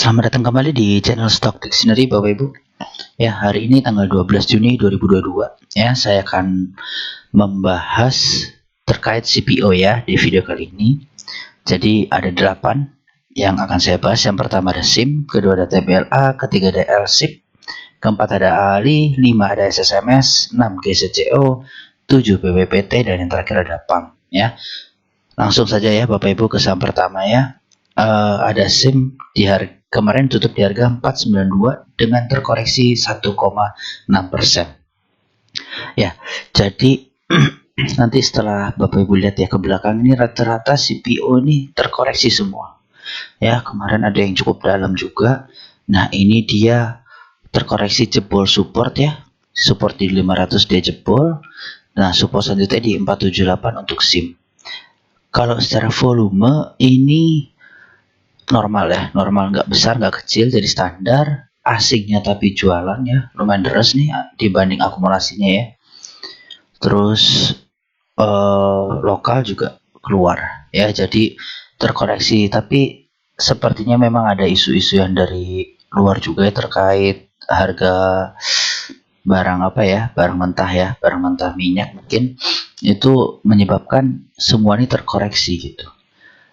Selamat datang kembali di channel Stock Dictionary Bapak Ibu. Ya, hari ini tanggal 12 Juni 2022. Ya, saya akan membahas terkait CPO ya di video kali ini. Jadi ada 8 yang akan saya bahas. Yang pertama ada SIM, kedua ada TBLA, ketiga ada LSIP, keempat ada ALI, 5 ada SSMS, 6 GCCO, 7 BPPT, dan yang terakhir ada PAM ya. Langsung saja ya Bapak Ibu ke saham pertama ya. Ada SIM di kemarin tutup di harga 492 dengan terkoreksi 1,6%. Ya, jadi nanti setelah Bapak Ibu lihat ya ke belakang ini rata-rata CPO ini terkoreksi semua. Ya, kemarin ada yang cukup dalam juga. Nah, ini dia terkoreksi jebol support ya. Support di 500 dia jebol. Nah, support selanjutnya di 478 untuk SIM. Kalau secara volume ini normal ya, normal, nggak besar nggak kecil, jadi standar. Asingnya tapi jualan ya, lumayan deras nih dibanding akumulasinya ya. Terus lokal juga keluar ya, jadi terkoreksi. Tapi sepertinya memang ada isu-isu yang dari luar juga ya terkait harga barang apa ya, barang mentah ya, barang mentah minyak mungkin itu menyebabkan semua ini terkoreksi gitu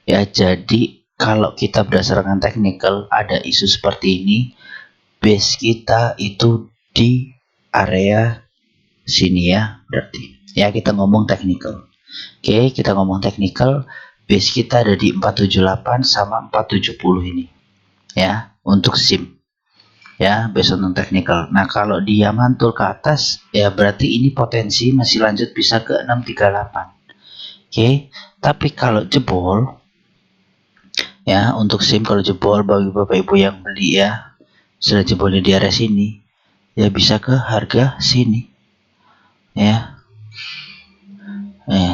ya. Jadi kalau kita berdasarkan technical ada isu seperti ini, base kita itu di area sini ya, berarti ya kita ngomong technical. Oke, kita ngomong technical, base kita ada di 478 sama 470 ini ya untuk SIM ya, based on technical. Nah, kalau dia mantul ke atas ya berarti ini potensi masih lanjut bisa ke 638. Oke, tapi kalau jebol ya, untuk SIM kalau jebol bagi Bapak Ibu yang beli ya, sudah jebolnya di area sini ya bisa ke harga sini ya.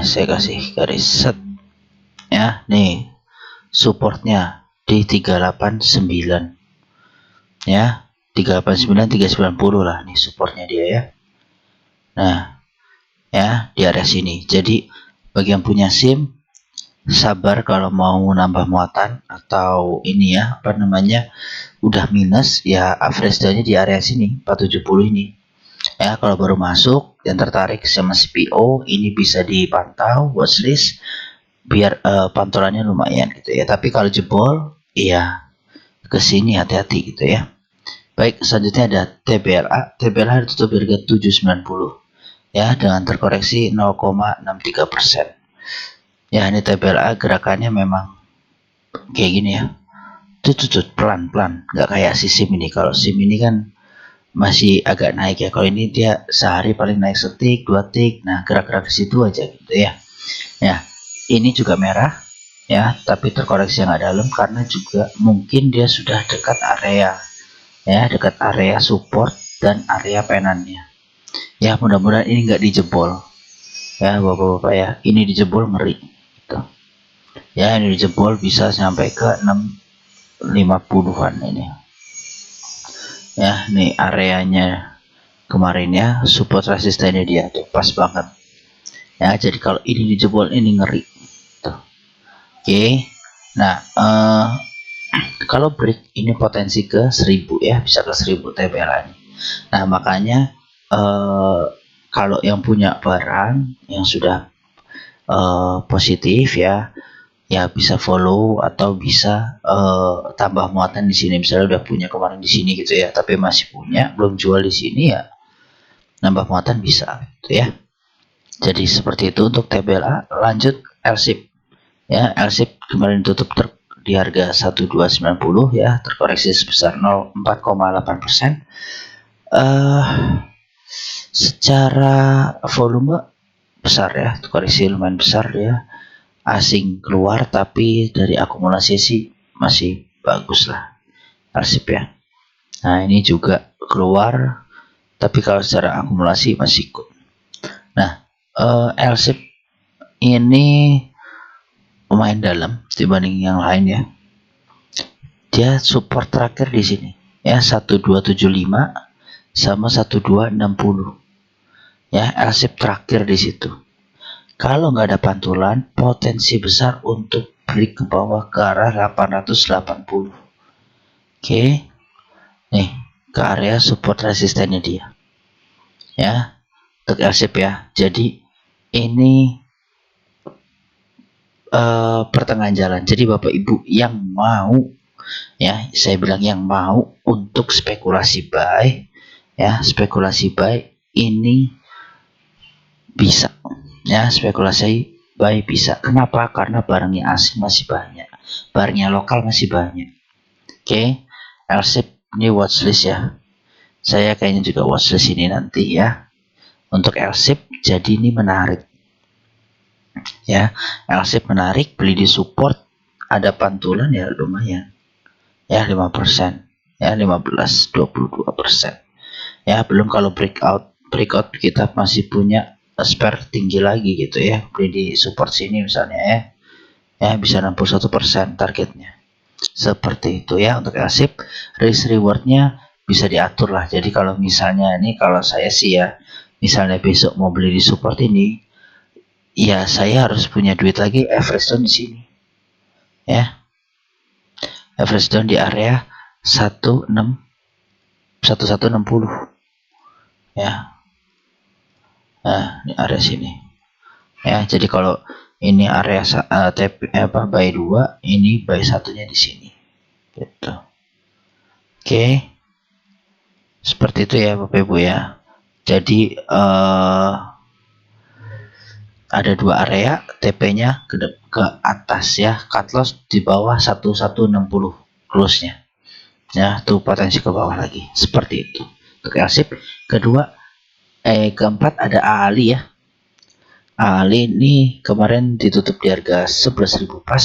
Saya kasih garis set ya, nih supportnya di 389 ya, 389 390 lah nih supportnya dia ya. Nah ya, di area sini. Jadi bagi yang punya SIM sabar kalau mau nambah muatan atau ini ya, apa namanya, udah minus ya, average day-nya di area sini 470 ini ya. Kalau baru masuk yang tertarik sama CPO ini bisa dipantau watchlist biar pantulannya lumayan gitu ya. Tapi kalau jebol ya ke sini hati-hati gitu ya. Baik, selanjutnya ada TBLA. TBLA ditutup harga 790 ya dengan terkoreksi 0,63%. Ya, ini TBLA gerakannya memang kayak gini ya, tutut pelan-pelan, nggak kayak si SIM ini. Kalau SIM ini kan masih agak naik ya, kalau ini dia sehari paling naik setik 2 tik. Nah, gerak-gerak di situ aja gitu ya. Ya, ini juga merah ya, tapi terkoreksi yang nggak dalam karena juga mungkin dia sudah dekat area ya, dekat area support dan area penannya ya. Mudah-mudahan ini nggak dijebol ya Bapak-bapak ya, ini dijebol ngeri gitu ya. Ini dijebol bisa sampai ke 650-an ini ya. Nih areanya kemarin ya, support resistennya dia tuh pas banget ya. Jadi kalau ini dijebol ini ngeri tuh. Oke, nah kalau break ini potensi ke 1000 ya, bisa ke 1000 TBLA nih. Nah, makanya kalau yang punya barang yang sudah positif ya, ya bisa follow atau bisa tambah muatan di sini. Misalnya udah punya kemarin di sini gitu ya, tapi masih punya belum jual di sini ya, nambah muatan bisa gitu ya. Jadi seperti itu untuk TBLA. Lanjut LSIP ya. LSIP kemarin tutup di harga 1290 ya, terkoreksi sebesar 0,4,8%. Secara volume besar ya, koreksi lumayan besar ya. Asing keluar tapi dari akumulasi sih masih bagus lah LSIP ya. Nah, ini juga keluar tapi kalau secara akumulasi masih ikut. Nah, LSIP ini lumayan dalam dibanding yang lain ya. Dia support terakhir di sini ya, 1275 sama 1260 ya, LSIP terakhir di situ. Kalau nggak ada pantulan, potensi besar untuk break ke bawah ke arah 880. Oke, nih ke area support resistennya dia ya, untuk L-shape ya. Jadi ini pertengahan jalan. Jadi Bapak Ibu yang mau ya, saya bilang yang mau untuk spekulasi buy ya, spekulasi buy ini bisa ya, spekulasi buy bisa. Kenapa? Karena barangnya asing masih banyak, barangnya lokal masih banyak. Oke, L-shape ini watchlist ya. Saya kayaknya juga watchlist ini nanti ya. Untuk L-shape jadi ini menarik ya. L-shape menarik, beli di support, ada pantulan ya lumayan ya, 5% ya, 15 22% ya. Belum kalau breakout kita masih punya spare tinggi lagi gitu ya, beli di support sini misalnya ya bisa 61% targetnya. Seperti itu ya untuk L-shape. Risk rewardnya bisa diatur lah. Jadi kalau misalnya ini, kalau saya sih ya, misalnya besok mau beli di support ini, ya saya harus punya duit lagi average down di sini ya, average down di area 1160 ya. Nah, ini area sini ya. Jadi kalau ini area buy 2, ini buy satunya di sini gitu. Oke, seperti itu ya Bapak Ibu ya. Jadi ada dua area, TP-nya ke atas ya, cut loss di bawah 1160 close-nya ya, tuh potensi ke bawah lagi. Seperti itu untuk L-shape. Kedua, keempat ada AALI ya. AALI ini kemarin ditutup di harga 11.000 pas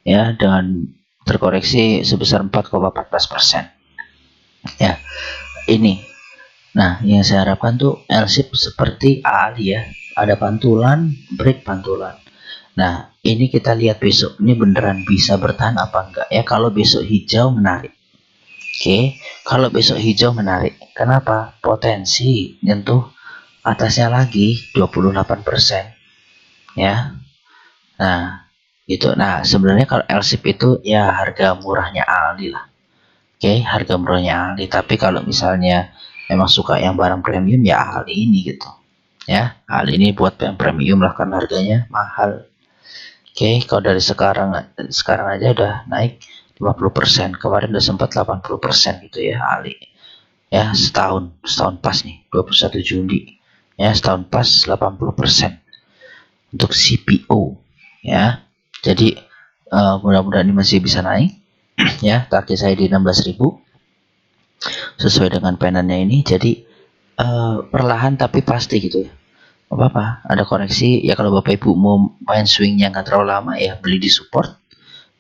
ya, dengan terkoreksi sebesar 4,14% ya. Ini, nah yang saya harapkan tuh L-shape seperti AALI ya, ada pantulan, break pantulan. Nah ini kita lihat besok ini beneran bisa bertahan apa enggak ya. Kalau besok hijau menarik. Oke, kalau besok hijau menarik. Kenapa? Potensi nyentuh atasnya lagi 28% ya. Nah gitu. Nah sebenarnya kalau L-shape itu ya harga murahnya AALI lah. Oke, harga murahnya AALI. Tapi kalau misalnya emang suka yang barang premium ya AALI ini gitu ya. AALI ini buat yang premium lah karena harganya mahal. Oke, kalau dari sekarang aja udah naik 50%. Kemarin udah sempat 80% gitu ya AALI. Ya, setahun pas nih, 21 Juli. Ya, setahun pas 80% untuk CPO ya. Jadi mudah-mudahan ini masih bisa naik ya. Target saya di 16.000 sesuai dengan penannya ini. Jadi perlahan tapi pasti gitu ya. Apa-apa, ada koreksi ya. Kalau Bapak Ibu mau main swingnya nggak terlalu lama ya, beli di support,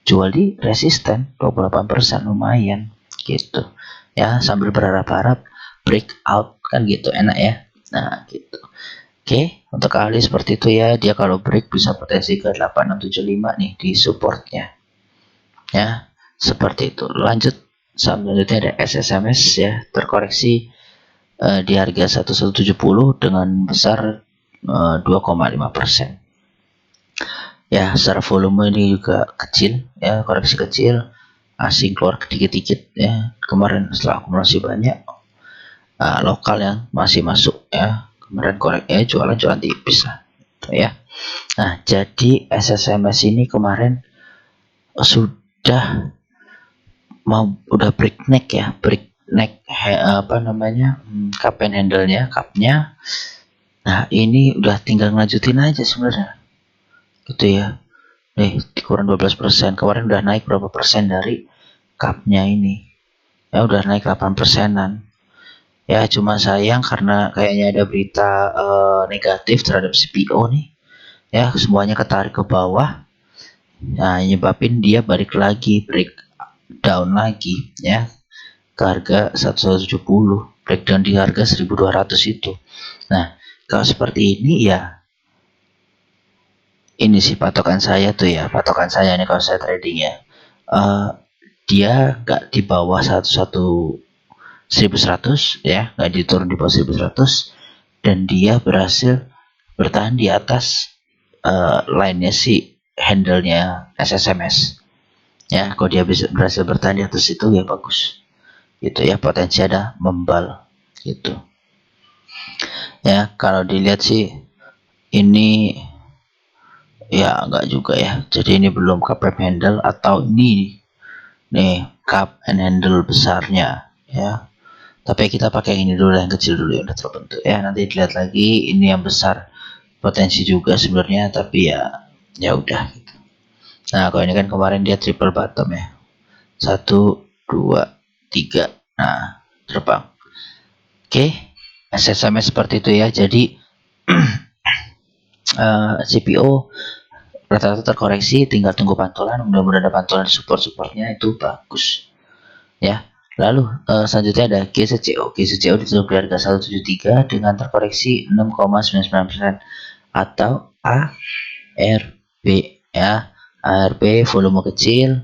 jual di resisten 28%, lumayan gitu ya, sambil berharap-harap breakout kan gitu, enak ya. Nah gitu. Oke, untuk kali seperti itu ya, dia kalau break bisa potensi ke 8675 nih di supportnya ya, seperti itu. Lanjut, selanjutnya ada SSMS ya, terkoreksi di harga 1170 dengan besar 2,5% ya. Secara volume ini juga kecil ya, koreksi kecil, asing keluar dikit-dikit ya. Kemarin setelah akumulasi banyak, lokal yang masih masuk ya, kemarin korek ya, jualan tipis lah gitu ya. Nah jadi SSMS ini kemarin sudah udah break neck ya, break neck cup and handle-nya, cupnya. Nah ini udah tinggal ngelanjutin aja sebenarnya gitu ya. Nih kurang 12%, kemarin udah naik berapa persen dari cupnya ini ya, udah naik 8%-an ya. Cuma sayang karena kayaknya ada berita negatif terhadap CPO nih ya, semuanya ketarik ke bawah. Nah nyebabin dia balik lagi, break down lagi ya ke harga 1170, breakdown di harga 1200 itu. Nah kalau seperti ini ya, ini sih patokan saya tuh ya, patokan saya nih kalau saya trading ya, dia nggak di bawah 1100 ya, nggak diturun di bawah 1100, dan dia berhasil bertahan di atas line-nya si handle-nya SSMS Ya, kalau dia bisa berhasil bertahan di atas itu ya bagus. Gitu ya, potensi ada membal gitu. Ya, kalau dilihat sih ini ya enggak juga ya. Jadi ini belum cup and handle atau ini nih cup and handle besarnya ya. Tapi kita pakai ini dulu, yang kecil dulu yang udah terbentuk ya. Nanti dilihat lagi ini yang besar, potensi juga sebenarnya, tapi ya udah gitu. Nah, kalau ini kan kemarin dia triple bottom ya. 1 2 3. Nah, terbang. Oke. SSM seperti itu ya. Jadi CPO rata-rata terkoreksi, tinggal tunggu pantulan. Mudah-mudahan ada pantulan support-supportnya, itu bagus ya. Lalu selanjutnya ada GCCO. GCCO ditutup di harga 173 dengan terkoreksi 6,99% atau ARB ya. ARB volume kecil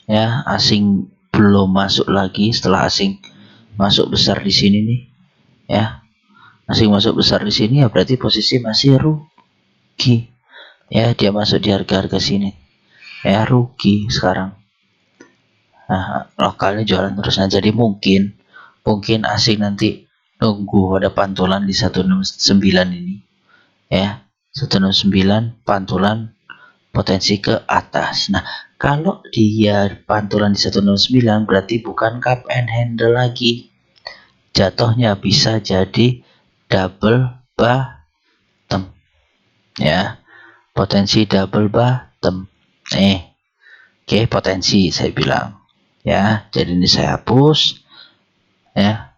ya, asing belum masuk lagi. Setelah asing masuk besar di sini nih ya, asing masuk besar di sini ya, berarti posisi masih rugi ya. Dia masuk di harga-harga sini ya, rugi sekarang. Nah, lokalnya jualan terus. Nah, jadi mungkin asing nanti nunggu ada pantulan di 169 ini ya. 169 pantulan potensi ke atas. Nah, kalau dia pantulan di 169 berarti bukan cup and handle lagi. Jatuhnya bisa jadi double bottom ya. Potensi double bottom. Oke, potensi saya bilang ya. Jadi ini saya hapus ya.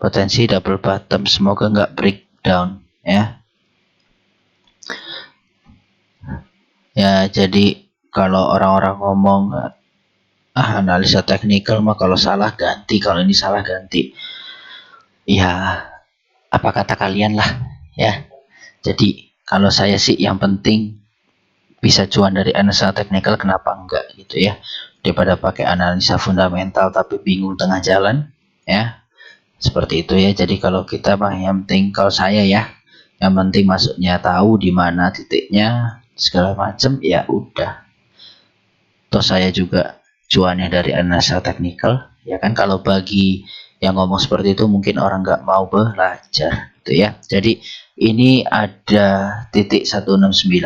Potensi double bottom, semoga nggak breakdown ya. Ya, jadi kalau orang-orang ngomong analisa teknikal mah kalau salah ganti, kalau ini salah ganti. Ya, apa kata kalian lah ya. Jadi kalau saya sih yang penting bisa cuan dari analisa teknikal, kenapa enggak gitu ya, daripada pakai analisa fundamental tapi bingung tengah jalan ya. Seperti itu ya. Jadi kalau kita mah yang penting, kalau saya ya, yang penting masuknya tahu di mana titiknya segala macam ya udah. Toh saya juga cuannya dari analisa teknikal ya kan. Kalau bagi yang ngomong seperti itu mungkin orang nggak mau belajar gitu ya. Jadi ini ada titik 169.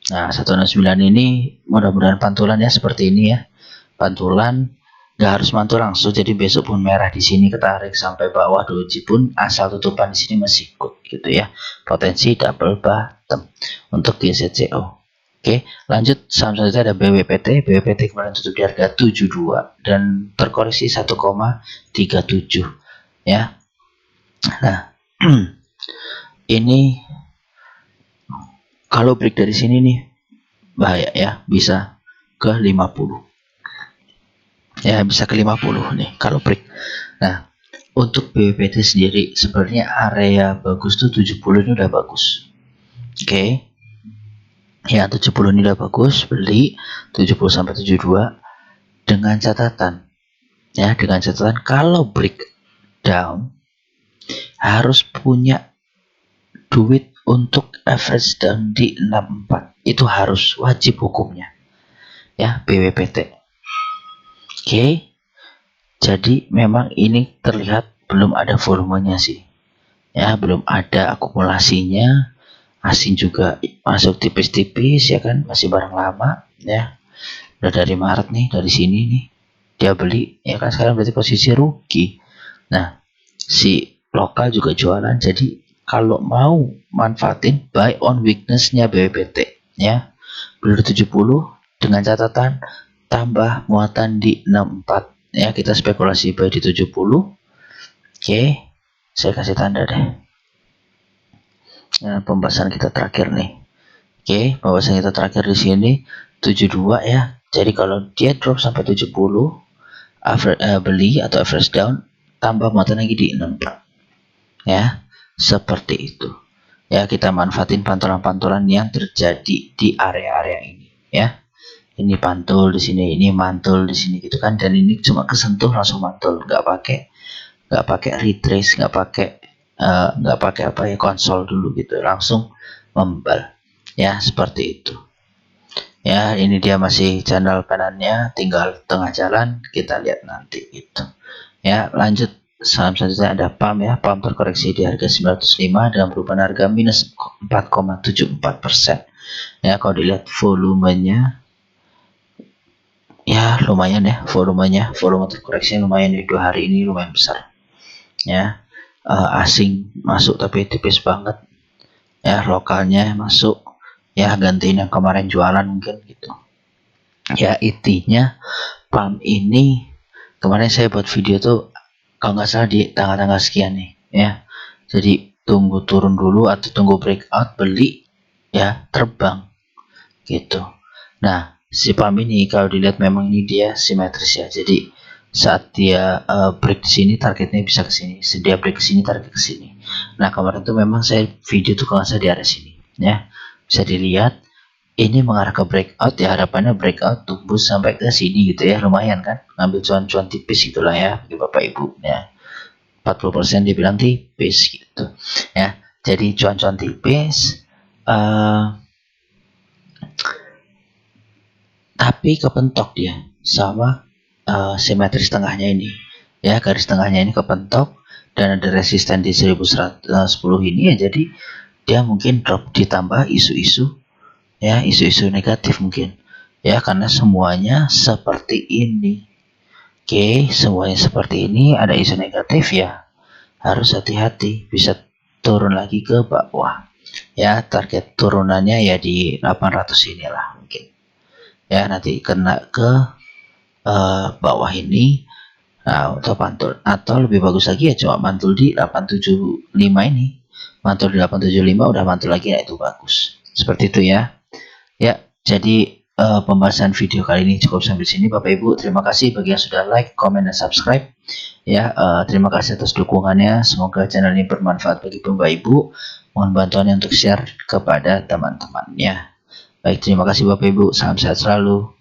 Nah, 169 ini mudah-mudahan pantulan ya, seperti ini ya. Pantulan nggak harus mantul langsung, jadi besok pun merah di sini ketarik sampai bawah doji pun asal tutupan di sini masih ikut gitu ya. Potensi double bottom untuk GCCO. Oke, lanjut saham selanjutnya ada BWPT. BWPT kemarin tutup di harga 72 dan terkoreksi 1,37 ya. Nah, ini kalau break dari sini nih bahaya ya, bisa ke 50. Ya, bisa ke 50 nih kalau break. Nah, untuk BWPT sendiri sebenarnya area bagus tuh 70 ini udah bagus. Oke. Ya, 70 ini udah bagus, beli 70 sampai 72 dengan catatan ya, dengan catatan kalau breakdown harus punya duit untuk average down di 64. Itu harus wajib hukumnya ya, BWPT. Oke. Jadi memang ini terlihat belum ada volumenya sih ya, belum ada akumulasinya. Asing juga masuk tipis-tipis ya kan, masih barang lama ya. Udah dari Maret nih, dari sini nih dia beli ya kan, sekarang berarti posisi rugi. Nah, si lokal juga jualan, jadi kalau mau manfaatin buy on weakness-nya BWPT ya, beli 70 dengan catatan tambah muatan di 64 ya. Kita spekulasi buy di 70. Oke, saya kasih tanda deh. Nah, pembahasan kita terakhir nih. Oke, pembahasan kita terakhir di sini 72 ya. Jadi kalau dia drop sampai 70, beli atau average down, tambah muatan lagi di 64. Ya, seperti itu. Ya, kita manfaatin pantulan-pantulan yang terjadi di area-area ini ya. Ini pantul di sini, ini mantul di sini gitu kan, dan ini cuma kesentuh langsung mantul, nggak pakai retrace, nggak pakai apa ya, konsol dulu gitu, langsung membal ya, seperti itu Ya, ini dia masih channel kanannya, tinggal tengah jalan, kita lihat nanti gitu. Ya, lanjut saham selanjutnya ada PAM ya. PAM terkoreksi di harga 905 dengan perubahan harga minus 4,74%. Ya, kalau dilihat volumenya ya lumayan ya, volume terkoreksi lumayan di 2 hari ini lumayan besar. Ya, asing masuk tapi tipis banget. Ya, lokalnya masuk ya, gantiin yang kemarin jualan mungkin gitu. Ya, intinya PAM ini kemarin saya buat video tuh kalau nggak salah di tanggal-tanggal sekian nih ya. Jadi tunggu turun dulu atau tunggu breakout beli ya, terbang gitu. Nah, si PAM ini kalau dilihat memang ini dia simetris ya. Jadi saat dia break di sini targetnya bisa ke sini, dia break ke sini target ke sini. Nah, kemarin tuh memang saya video tuh kalau nggak salah di area sini ya. Bisa dilihat ini mengarah ke breakout ya, harapannya breakout tumbuh sampai ke sini gitu ya, lumayan kan, ngambil cuan-cuan tipis gitulah ya bagi Bapak Ibu ya. 40% dibilang tipis gitu ya, jadi cuan-cuan tipis tapi kepentok dia sama simetris tengahnya ini ya, garis tengahnya ini kepentok dan ada resisten di 1110 ini ya, jadi dia mungkin drop ditambah isu-isu ya, isu-isu negatif mungkin ya, karena semuanya seperti ini. Oke, semuanya seperti ini, ada isu negatif ya, harus hati-hati, bisa turun lagi ke bawah ya. Target turunannya ya di 800 inilah mungkin ya, nanti kena ke bawah ini. Nah, atau pantul, atau lebih bagus lagi ya coba mantul di 875 ini, mantul di 875 udah mantul lagi, ya itu bagus, seperti itu ya. Ya, jadi pembahasan video kali ini cukup sampai sini Bapak Ibu. Terima kasih bagi yang sudah like, comment, dan subscribe. Ya, terima kasih atas dukungannya. Semoga channel ini bermanfaat bagi Bapak Ibu. Mohon bantuannya untuk share kepada teman-temannya. Baik, terima kasih Bapak Ibu. Salam sehat selalu.